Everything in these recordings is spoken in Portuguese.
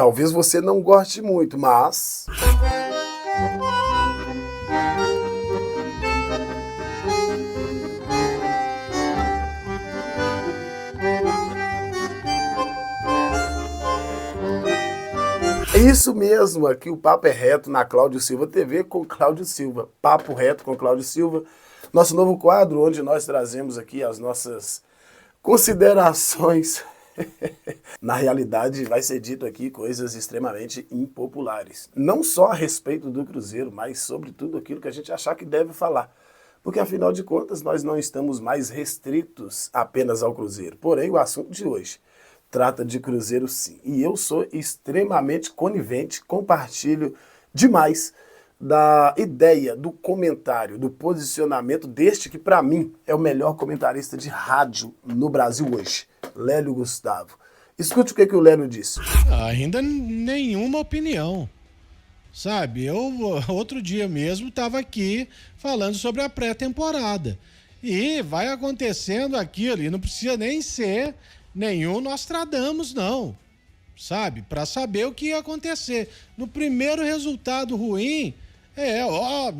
Talvez você não goste muito, mas é isso mesmo, aqui o Papo é Reto na Cláudio Silva TV com Cláudio Silva. Papo Reto com Cláudio Silva, nosso novo quadro onde nós trazemos aqui as nossas considerações. Na realidade, vai ser dito aqui coisas extremamente impopulares. Não só a respeito do Cruzeiro, mas sobre tudo aquilo que a gente achar que deve falar. Porque, afinal de contas, nós não estamos mais restritos apenas ao Cruzeiro. Porém, o assunto de hoje trata de Cruzeiro sim. E eu sou extremamente conivente, compartilho demais da ideia, do comentário, do posicionamento deste que, para mim, é o melhor comentarista de rádio no Brasil hoje, Lélio Gustavo. Escute o que o Lélio disse. Ainda nenhuma opinião, sabe? Eu, outro dia mesmo, estava aqui falando sobre a pré-temporada. E vai acontecendo aquilo, e não precisa nem ser nenhum Nostradamus, não, sabe? Para saber o que ia acontecer. No primeiro resultado ruim,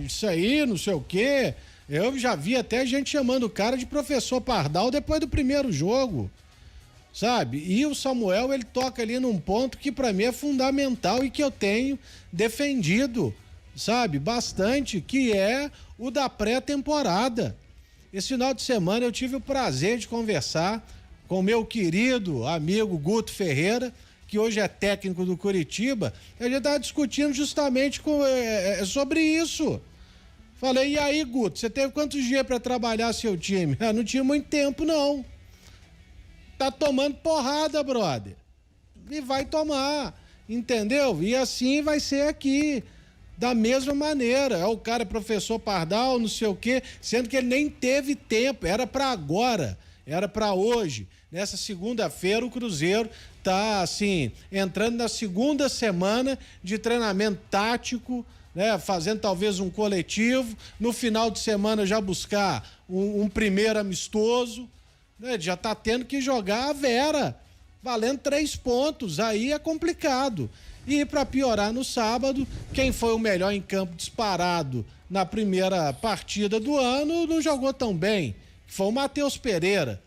isso aí, não sei o quê. Eu já vi até gente chamando o cara de professor Pardal depois do primeiro jogo, sabe? E o Samuel, ele toca ali num ponto que para mim é fundamental e que eu tenho defendido, sabe? Bastante, que é o da pré-temporada. Esse final de semana eu tive o prazer de conversar com meu querido amigo Guto Ferreira, que hoje é técnico do Curitiba. A gente estava discutindo justamente sobre isso. Falei, e aí, Guto, você teve quantos dias para trabalhar seu time? Não tinha muito tempo, não. Tá tomando porrada, brother. E vai tomar, entendeu? E assim vai ser aqui, da mesma maneira. O cara é professor Pardal, não sei o quê, sendo que ele nem teve tempo, era para agora, era para hoje. Nessa segunda-feira o Cruzeiro tá, assim, entrando na segunda semana de treinamento tático, né, fazendo talvez um coletivo, no final de semana já buscar um primeiro amistoso, né, já tá tendo que jogar a Vera, valendo 3 pontos, aí é complicado. E para piorar, no sábado, quem foi o melhor em campo disparado na primeira partida do ano não jogou tão bem, foi o Matheus Pereira.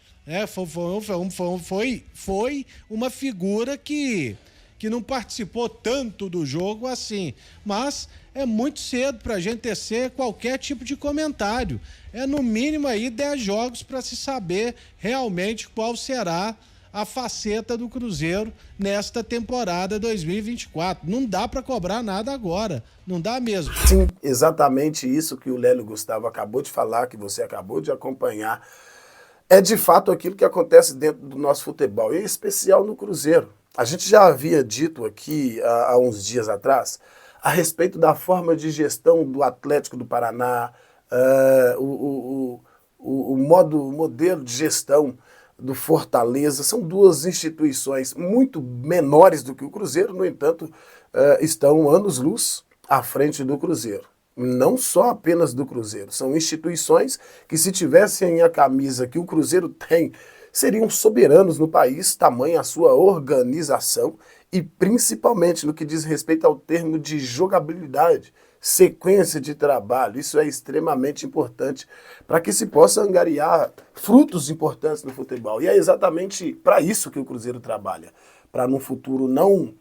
Foi uma figura que não participou tanto do jogo assim, mas é muito cedo para a gente tecer qualquer tipo de comentário. É no mínimo aí 10 jogos para se saber realmente qual será a faceta do Cruzeiro nesta temporada 2024. Não dá para cobrar nada agora, não dá mesmo. Sim, exatamente isso que o Lélio Gustavo acabou de falar, que você acabou de acompanhar. É de fato aquilo que acontece dentro do nosso futebol, em especial no Cruzeiro. A gente já havia dito aqui há uns dias atrás a respeito da forma de gestão do Atlético do Paraná, o modelo de gestão do Fortaleza. São duas instituições muito menores do que o Cruzeiro, no entanto, estão anos-luz à frente do Cruzeiro. Não só apenas do Cruzeiro, são instituições que, se tivessem a camisa que o Cruzeiro tem, seriam soberanos no país, tamanha a sua organização e principalmente no que diz respeito ao termo de jogabilidade, sequência de trabalho. Isso é extremamente importante para que se possa angariar frutos importantes no futebol. E é exatamente para isso que o Cruzeiro trabalha, para num futuro não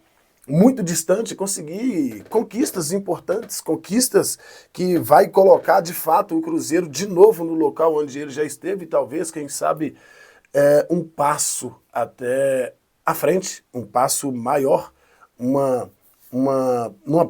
muito distante conseguir conquistas importantes, conquistas que vai colocar de fato o Cruzeiro de novo no local onde ele já esteve, e talvez, quem sabe, um passo até à frente, um passo maior, numa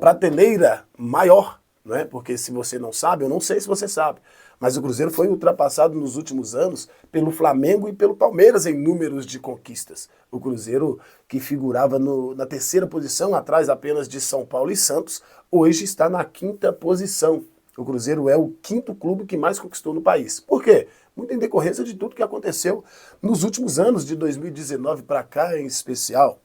prateleira maior, não é? Porque se você não sabe, eu não sei se você sabe, mas o Cruzeiro foi ultrapassado nos últimos anos pelo Flamengo e pelo Palmeiras em números de conquistas. O Cruzeiro, que figurava na terceira posição, atrás apenas de São Paulo e Santos, hoje está na 5ª posição. O Cruzeiro é o 5º clube que mais conquistou no país. Por quê? Muito em decorrência de tudo que aconteceu nos últimos anos, de 2019 para cá em especial.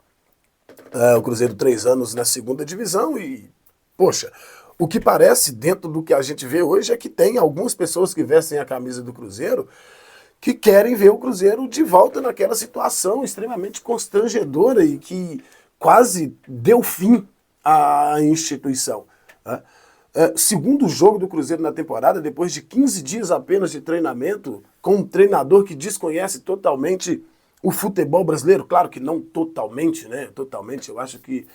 O Cruzeiro 3 anos na 2ª divisão e, poxa, o que parece dentro do que a gente vê hoje é que tem algumas pessoas que vestem a camisa do Cruzeiro que querem ver o Cruzeiro de volta naquela situação extremamente constrangedora e que quase deu fim à instituição, né? Segundo jogo do Cruzeiro na temporada, depois de 15 dias apenas de treinamento, com um treinador que desconhece totalmente o futebol brasileiro. Claro que não totalmente, né? Totalmente, eu acho que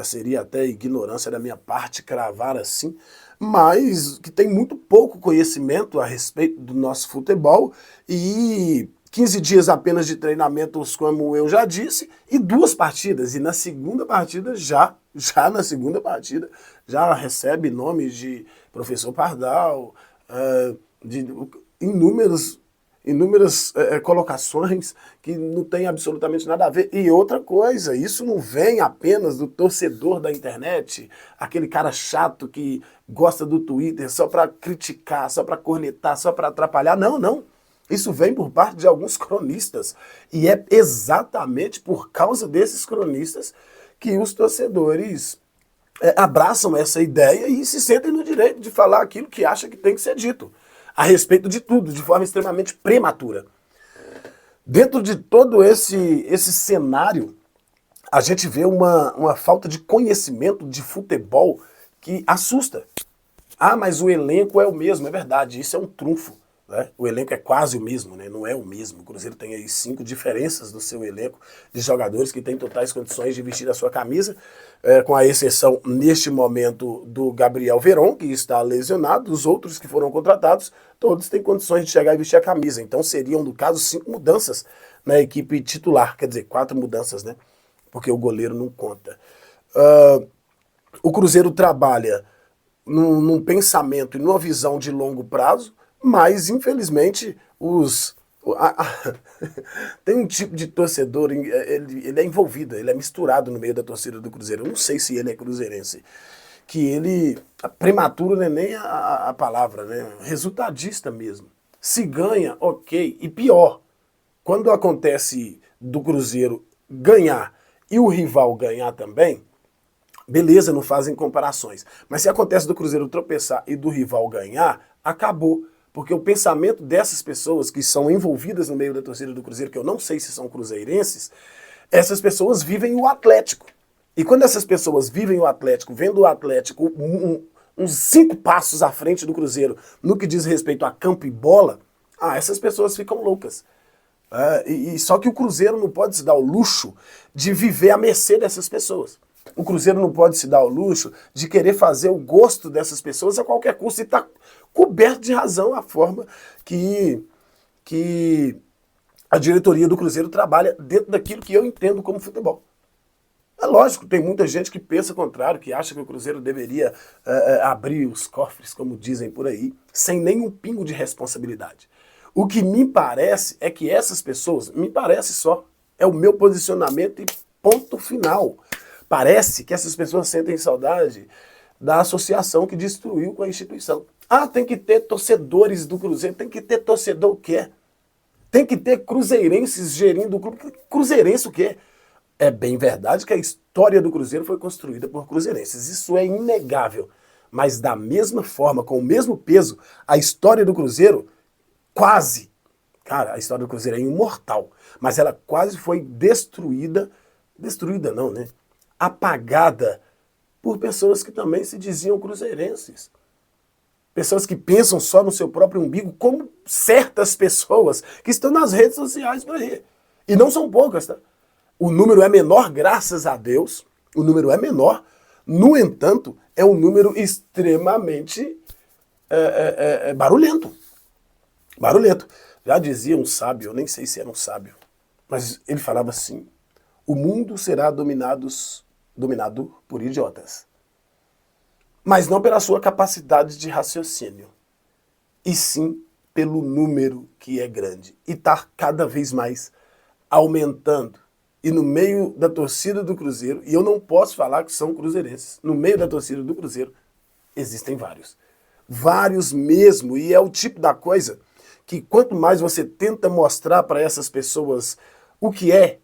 seria até ignorância da minha parte cravar assim, mas que tem muito pouco conhecimento a respeito do nosso futebol e 15 dias apenas de treinamentos, como eu já disse, e 2 partidas. E na segunda partida, já na segunda partida, já recebe nomes de professor Pardal, de inúmeras colocações que não tem absolutamente nada a ver. E outra coisa, isso não vem apenas do torcedor da internet, aquele cara chato que gosta do Twitter só para criticar, só para cornetar, só para atrapalhar. Não, não. Isso vem por parte de alguns cronistas. E é exatamente por causa desses cronistas que os torcedores abraçam essa ideia e se sentem no direito de falar aquilo que acha que tem que ser dito, a respeito de tudo, de forma extremamente prematura. Dentro de todo esse cenário, a gente vê uma falta de conhecimento de futebol que assusta. Ah, mas o elenco é o mesmo, é verdade, isso é um trunfo. Né? O elenco é quase o mesmo, né? Não é o mesmo. O Cruzeiro tem aí 5 diferenças no seu elenco de jogadores que têm totais condições de vestir a sua camisa, com a exceção, neste momento, do Gabriel Veron, que está lesionado. Os outros que foram contratados, todos têm condições de chegar e vestir a camisa. Então seriam, no caso, 5 mudanças na equipe titular. Quer dizer, 4 mudanças, né? Porque o goleiro não conta. O Cruzeiro trabalha num pensamento e numa visão de longo prazo, mas, infelizmente, tem um tipo de torcedor, ele é envolvido, ele é misturado no meio da torcida do Cruzeiro. Eu não sei se ele é cruzeirense, que ele, prematuro não é nem a palavra, né? Resultadista mesmo. Se ganha, ok, e pior, quando acontece do Cruzeiro ganhar e o rival ganhar também, beleza, não fazem comparações. Mas se acontece do Cruzeiro tropeçar e do rival ganhar, acabou. Porque o pensamento dessas pessoas que são envolvidas no meio da torcida do Cruzeiro, que eu não sei se são cruzeirenses, essas pessoas vivem o Atlético. E quando essas pessoas vivem o Atlético, vendo o Atlético uns 5 passos à frente do Cruzeiro no que diz respeito a campo e bola, essas pessoas ficam loucas. Só que o Cruzeiro não pode se dar o luxo de viver à mercê dessas pessoas. O Cruzeiro não pode se dar o luxo de querer fazer o gosto dessas pessoas a qualquer custo, e está coberto de razão a forma que a diretoria do Cruzeiro trabalha dentro daquilo que eu entendo como futebol. É lógico, tem muita gente que pensa o contrário, que acha que o Cruzeiro deveria abrir os cofres, como dizem por aí, sem nenhum pingo de responsabilidade. O que me parece é que essas pessoas, me parece só, é o meu posicionamento e ponto final. Parece que essas pessoas sentem saudade da associação que destruiu com a instituição. Tem que ter torcedores do Cruzeiro, tem que ter torcedor o quê? Tem que ter cruzeirenses gerindo o clube. Cruzeirense o quê? É bem verdade que a história do Cruzeiro foi construída por cruzeirenses, isso é inegável. Mas da mesma forma, com o mesmo peso, a história do Cruzeiro quase, cara, a história do Cruzeiro é imortal, mas ela quase foi destruída não, né? Apagada por pessoas que também se diziam cruzeirenses. Pessoas que pensam só no seu próprio umbigo, como certas pessoas que estão nas redes sociais por aí. E não são poucas, tá? O número é menor, graças a Deus. O número é menor. No entanto, é um número extremamente barulhento. Barulhento. Já dizia um sábio, eu nem sei se era um sábio, mas ele falava assim: o mundo será dominado por idiotas. Mas não pela sua capacidade de raciocínio, e sim pelo número que é grande. E está cada vez mais aumentando. E no meio da torcida do Cruzeiro, e eu não posso falar que são cruzeirenses, no meio da torcida do Cruzeiro existem vários. Vários mesmo, e é o tipo da coisa que quanto mais você tenta mostrar para essas pessoas o que é,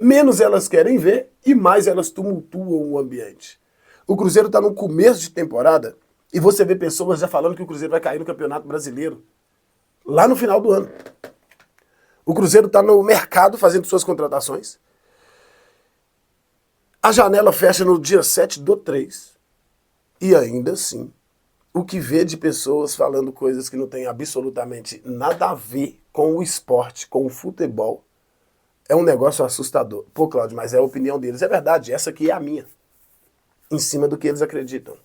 menos elas querem ver e mais elas tumultuam o ambiente. O Cruzeiro está no começo de temporada e você vê pessoas já falando que o Cruzeiro vai cair no Campeonato Brasileiro lá no final do ano. O Cruzeiro está no mercado fazendo suas contratações. A janela fecha no dia 7/3 e ainda assim, o que vê de pessoas falando coisas que não têm absolutamente nada a ver com o esporte, com o futebol, é um negócio assustador. Pô, Cláudio, mas é a opinião deles. É verdade, essa aqui é a minha, em cima do que eles acreditam.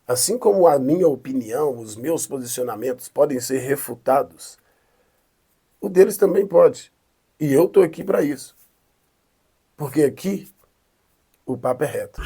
Assim como a minha opinião, os meus posicionamentos podem ser refutados, o deles também pode. E eu tô aqui para isso. Porque aqui o papo é reto.